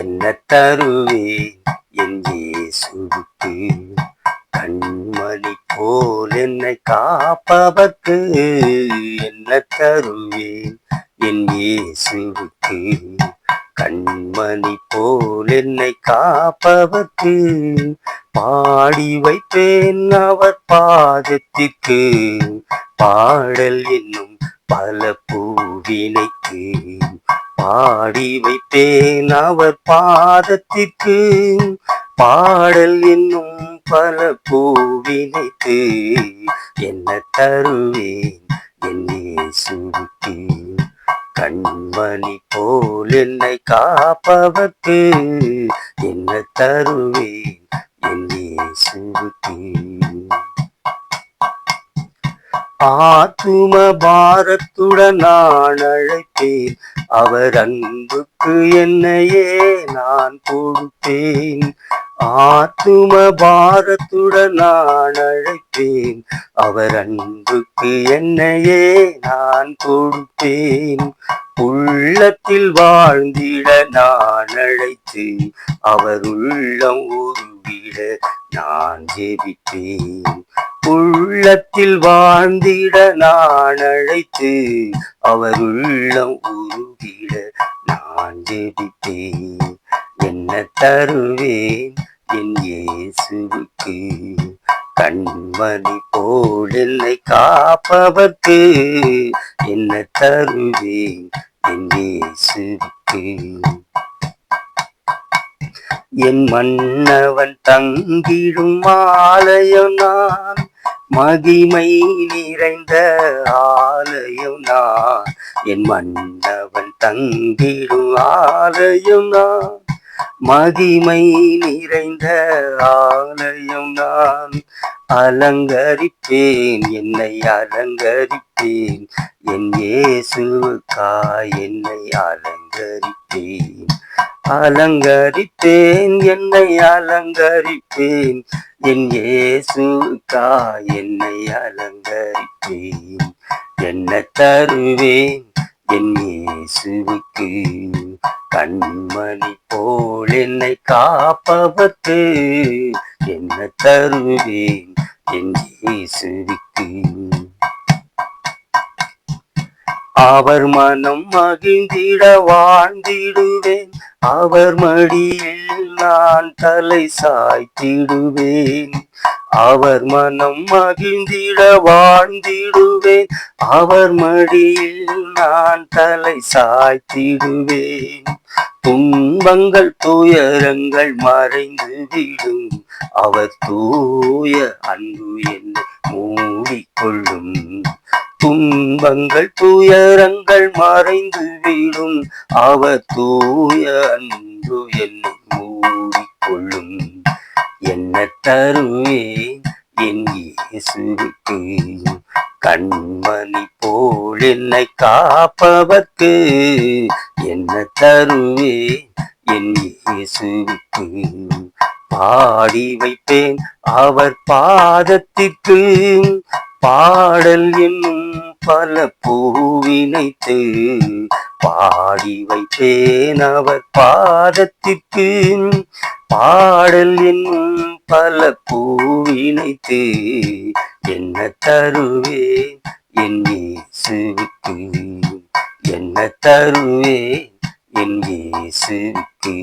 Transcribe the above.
என்ன தருவேன் என் இயேசுவுக்கு? கண்மணி போல் என்னை காப்பவர்க்கு என்ன தருவேன் என் இயேசுவுக்கு? கண்மணி போல் என்னை காப்பவர்க்கு பாடி வைப்பேன் அவர் பாதத்திற்கு. பாடல் என்னும் பல பூவினைக்கு பாடி வைப்பேன் அவர் பாதத்திற்கு. பாடல் என்னும் பல பூவினைக்கு என்ன தருவேன் என் இயேசுவுக்கு? கண்மணி போல் என்னை காப்பவர்க்கு என்ன தருவேன் என் இயேசுவுக்கு? ஆத்தும பாரத்துடன் நான் அழைப்பேன், அவர் அன்புக்கு என்னையே நான் கொடுப்பேன். ஆத்தும பாரத்துடன் நான் அழைப்பேன், அவர் அன்புக்கு என்னையே நான் கொடுப்பேன். உள்ளத்தில் வாழ்ந்திட நான் அழைத்து அவர் உள்ளம் உருவிட நான் ஜெபிப்பேன். உள்ளத்தில் வாழ்ந்திட நான் அழைத்து அவர் உள்ளம் உருகிட நான் ஜெபிப்பேன். என்ன தருவேன் என் இயேசுவுக்கு? கண்மணி போல் என்னை காப்பவர்க்கு என்ன தருவேன் என் இயேசுவுக்கு? என் மன்னவன் தங்கிடும் ஆலயம் நான், மகிமை நிறைந்த ஆலயம் நான். என் மன்னவன் தங்கிடும் ஆலயம் நான், மகிமை நிறைந்த ஆலயம் நான். அலங்கரிப்பேன் என்னை அலங்கரிப்பேன், என் இயேசுவுக்காய் என்னை அலங்கரிப்பேன். அலங்கரிப்பேன் என்னை அலங்கரிப்பேன், என் இயேசுவுக்காய் என்னை அலங்கரிப்பேன். என்ன தருவேன் என் இயேசுவுக்கு? கண்மணி போல் என்னை காப்பவர்க்கு என்ன தருவேன் என் இயேசுவுக்கு? அவர் மனம் மகிழ்ந்திட வாழ்ந்திடுவேன், அவர் மடியில் நான் தலை சாய்த்திடுவேன். அவர் மனம் மகிழ்ந்திட வாழ்ந்திடுவேன், அவர் மடியில் நான் தலை சாய்த்திடுவேன். துன்பங்கள் துயரங்கள் மறைந்து விடும், அவர் தூய அன்பு என்னை மூடிக்கொள்ளும். துன்பங்கள் துயரங்கள் மறைந்து விடும், அவர் தூய அன்பு என்னை மூடிக்கொள்ளும். என்ன தருவேன் என் இயேசுவுக்கு? கண்மணி போல் என்னை காப்பவர்க்கு என்ன தருவேன் என் இயேசுவுக்கு? பாடி வைப்பேன் அவர் பாதத்திற்கு. பாடல் என்னும் பல பூவினைத்து பாடி வைப்பேன் அவர் பாதத்திற்கு. பாடல் என்னும் பல பூவினைத்து என்ன தருவேன் என் இயேசுவுக்கு? என்ன தருவேன் என் இயேசுவுக்கு?